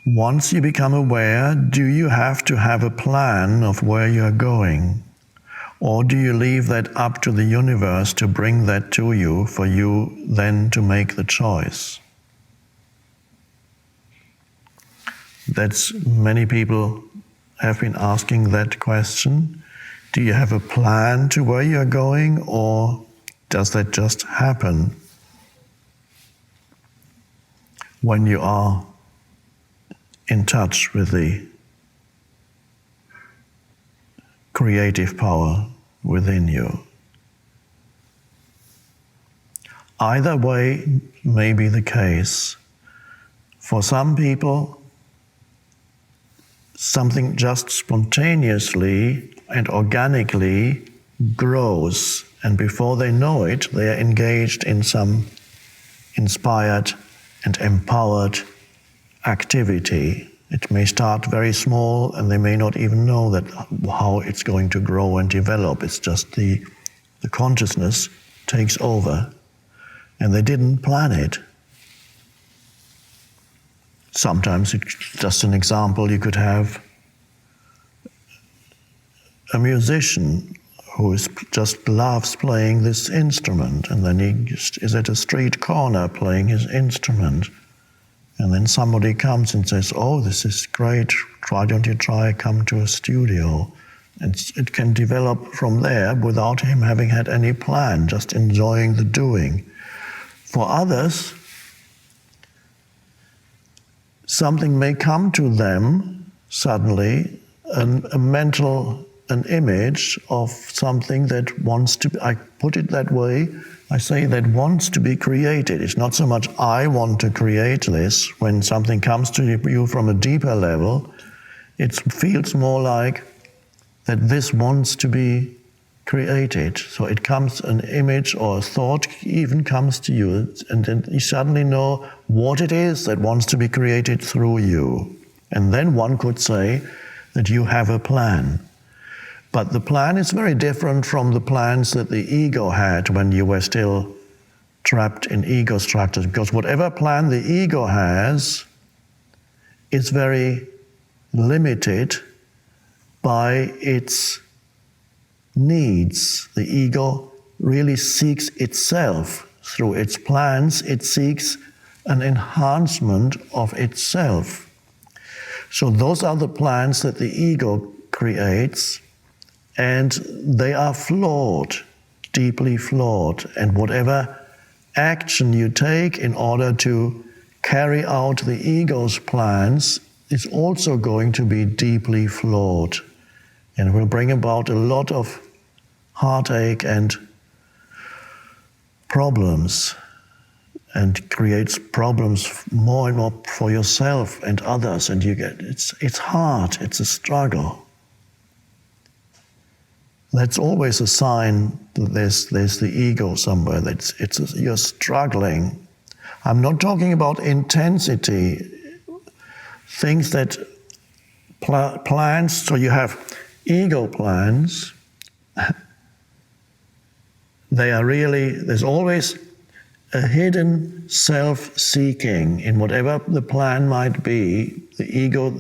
Once you become aware, do you have to have a plan of where you are going? Or do you leave that up to the universe to bring that to you, for you then to make the choice? That's many people have been asking that question. Do you have a plan to where you are going, or does that just happen when you are in touch with the creative power within you? Either way may be the case. For some people, something just spontaneously and organically grows, and before they know it, they are engaged in some inspired and empowered activity. It may start very small, and they may not even know that how it's going to grow and develop. It's just the consciousness takes over, and they didn't plan it. Sometimes, just an example, you could have a musician who just loves playing this instrument, and then he just is at a street corner playing his instrument. And then somebody comes and says, "Oh, this is great, why don't you come to a studio?" And it can develop from there without him having had any plan, just enjoying the doing. For others, something may come to them suddenly, an image of something that wants to, I put it that way, I say that wants to be created. It's not so much I want to create this. When something comes to you from a deeper level, it feels more like that this wants to be created. So it comes, an image or a thought even comes to you, and then you suddenly know what it is that wants to be created through you. And then one could say that you have a plan. But the plan is very different from the plans that the ego had when you were still trapped in ego structures, because whatever plan the ego has is very limited by its needs. The ego really seeks itself. Through its plans, it seeks an enhancement of itself. So those are the plans that the ego creates, and they are flawed, deeply flawed. And whatever action you take in order to carry out the ego's plans is also going to be deeply flawed, and will bring about a lot of heartache and problems, and creates problems more and more for yourself and others. And you get, it's hard, it's a struggle. That's always a sign that there's the ego somewhere, you're struggling. I'm not talking about intensity, things that plans, so you have ego plans, they are really, there's always a hidden self-seeking in whatever the plan might be. The ego,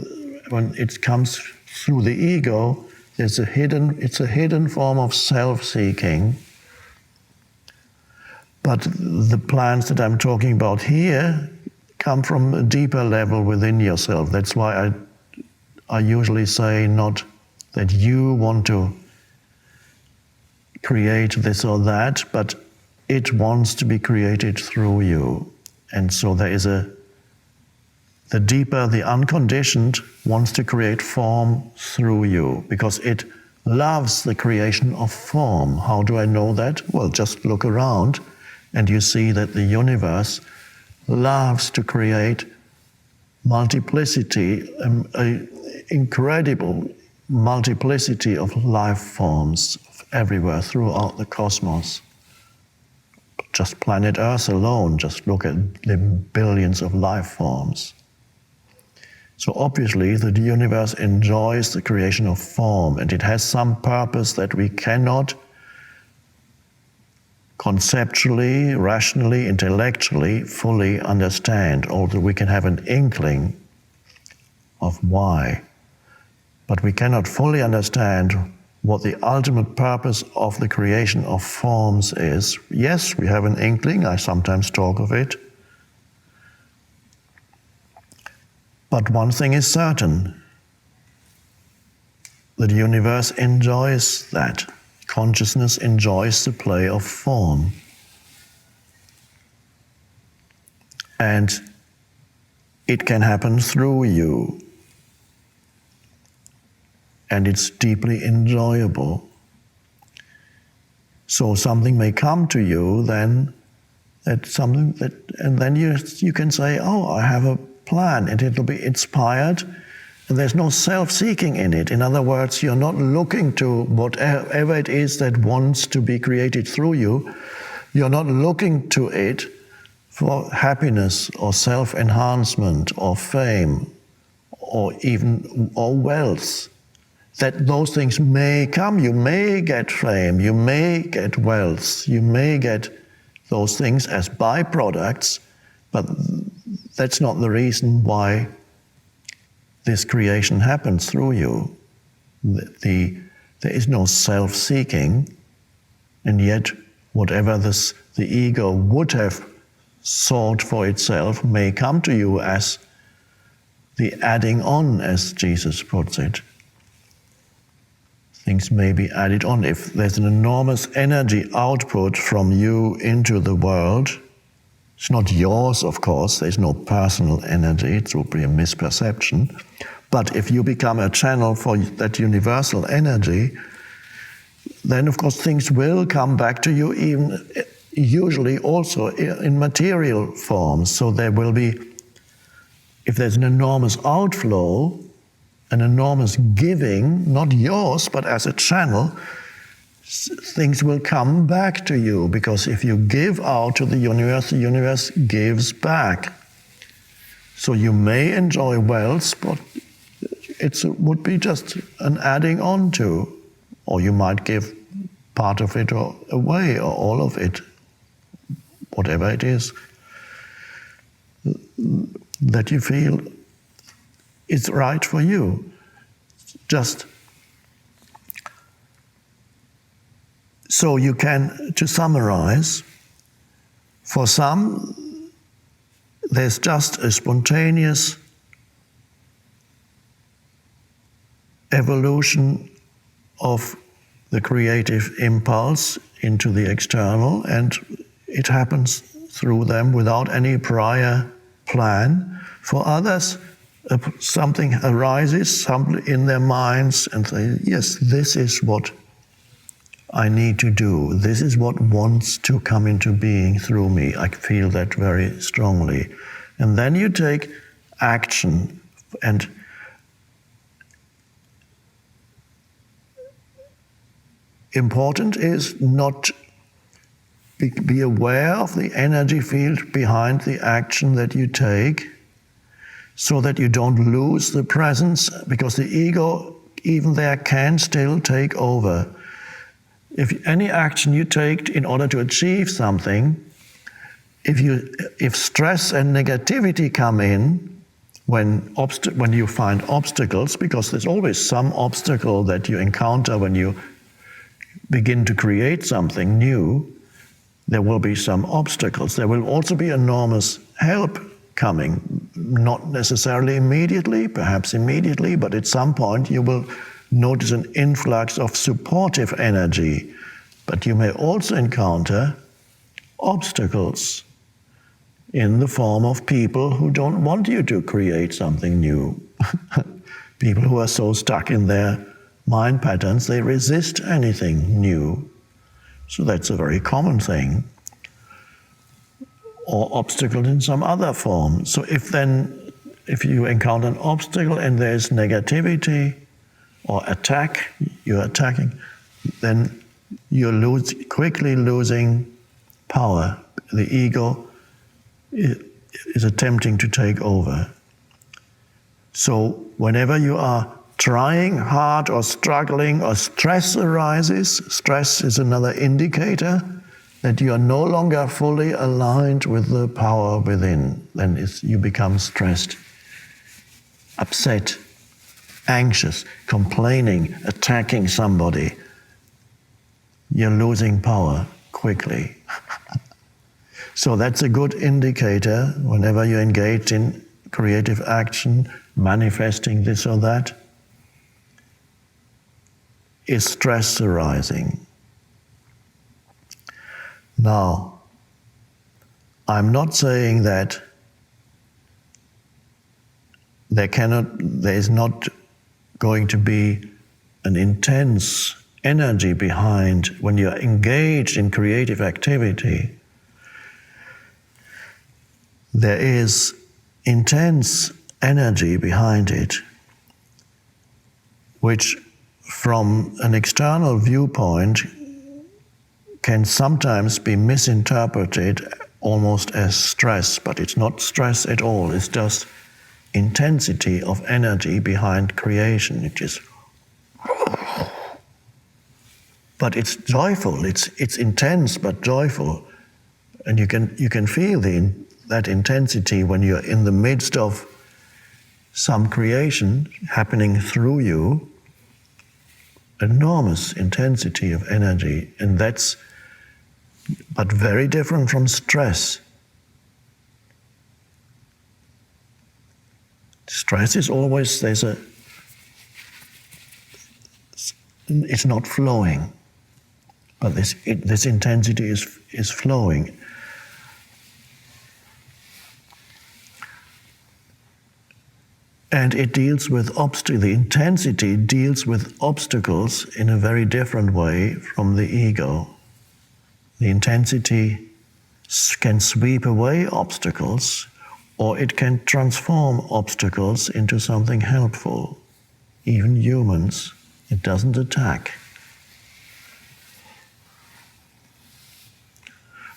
when it comes through the ego, it's a hidden form of self-seeking. But the plans that I'm talking about here come from a deeper level within yourself. That's why I usually say not that you want to create this or that, but it wants to be created through you. And so there is the deeper, the unconditioned wants to create form through you, because it loves the creation of form. How do I know that? Well, just look around and you see that the universe loves to create multiplicity, an incredible multiplicity of life forms everywhere throughout the cosmos. Just planet Earth alone, just look at the billions of life forms. So obviously the universe enjoys the creation of form, and it has some purpose that we cannot conceptually, rationally, intellectually fully understand, although we can have an inkling of why. But we cannot fully understand what the ultimate purpose of the creation of forms is. Yes, we have an inkling, I sometimes talk of it. But one thing is certain, the universe enjoys that. Consciousness enjoys the play of form. And it can happen through you. And it's deeply enjoyable. So something may come to you, then and then you can say, oh, I have a plan, and it'll be inspired, and there's no self-seeking in it. In other words, you're not looking to whatever it is that wants to be created through you. You're not looking to it for happiness or self-enhancement or fame or wealth. That those things may come. You may get fame, you may get wealth, you may get those things as byproducts, but that's not the reason why this creation happens through you. There is no self-seeking, and yet whatever the ego would have sought for itself may come to you as the adding on, as Jesus puts it. Things may be added on. If there's an enormous energy output from you into the world, it's not yours, of course, there's no personal energy, it would be a misperception. But if you become a channel for that universal energy, then of course things will come back to you, even usually also in material forms. So there will be, if there's an enormous outflow, an enormous giving, not yours, but as a channel, things will come back to you, because if you give out to the universe gives back. So you may enjoy wealth, but it would be just an adding on to, or you might give part of it away, or all of it, whatever it is that you feel is right for you. Just so you can, to summarize, for some, there's just a spontaneous evolution of the creative impulse into the external, and it happens through them without any prior plan. For others, something arises in their minds and say, yes, this is what I need to do. This is what wants to come into being through me. I feel that very strongly. And then you take action. And important is not be aware of the energy field behind the action that you take, so that you don't lose the presence, because the ego, even there, can still take over. If any action you take in order to achieve something, if stress and negativity come in, when you find obstacles, because there's always some obstacle that you encounter when you begin to create something new, there will be some obstacles. There will also be enormous help coming, not necessarily immediately, perhaps immediately, but at some point you will notice an influx of supportive energy. But you may also encounter obstacles in the form of people who don't want you to create something new. People who are so stuck in their mind patterns, they resist anything new. So that's a very common thing. Or obstacles in some other form. So if you encounter an obstacle and there's negativity or attack, you're attacking, then you're quickly losing power. The ego is attempting to take over. So whenever you are trying hard or struggling or stress arises, stress is another indicator that you are no longer fully aligned with the power within, then you become stressed. upset, anxious, complaining, attacking somebody, you're losing power quickly. So that's a good indicator whenever you engage in creative action, manifesting this or that. Is stress arising? Now, I'm not saying that there is not going to be an intense energy behind when you're engaged in creative activity. There is intense energy behind it, which from an external viewpoint can sometimes be misinterpreted almost as stress, but it's not stress at all. It's just intensity of energy behind creation. It is, but it's joyful. It's intense but joyful, and you can feel that intensity when you're in the midst of some creation happening through you. Enormous intensity of energy, and that's but very different from stress. Stress is always, it's not flowing, but this intensity is flowing. And it deals with the intensity deals with obstacles in a very different way from the ego. The intensity can sweep away obstacles, or it can transform obstacles into something helpful. Even humans, it doesn't attack.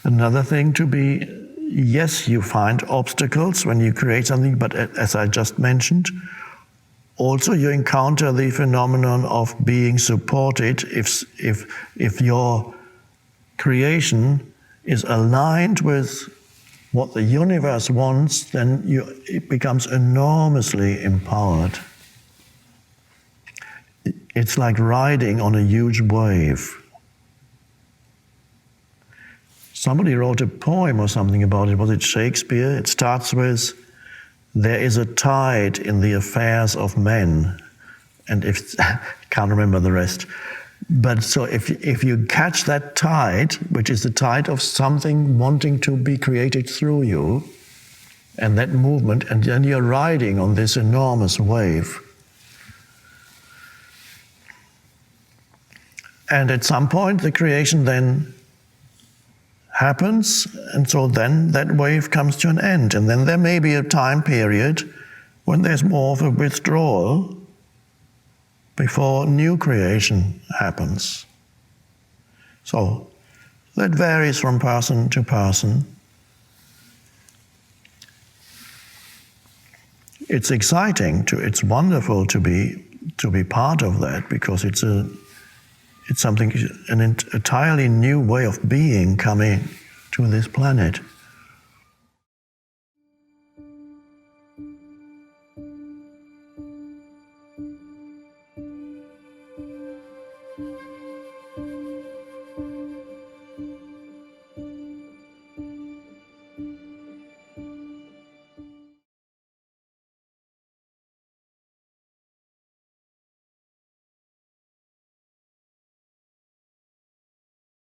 Another thing to be, yes, you find obstacles when you create something, but as I just mentioned, also you encounter the phenomenon of being supported. If your creation is aligned with what the universe wants, then it becomes enormously empowered. It's like riding on a huge wave. Somebody wrote a poem or something about it. Was it Shakespeare? It starts with, "There is a tide in the affairs of men." And I can't remember the rest. But so if you catch that tide, which is the tide of something wanting to be created through you, and that movement, and then you're riding on this enormous wave. And at some point, the creation then happens, and so then that wave comes to an end. And then there may be a time period when there's more of a withdrawal before new creation happens. So that varies from person to person. It's exciting, it's wonderful to be part of that, because it's something, an entirely new way of being coming to this planet.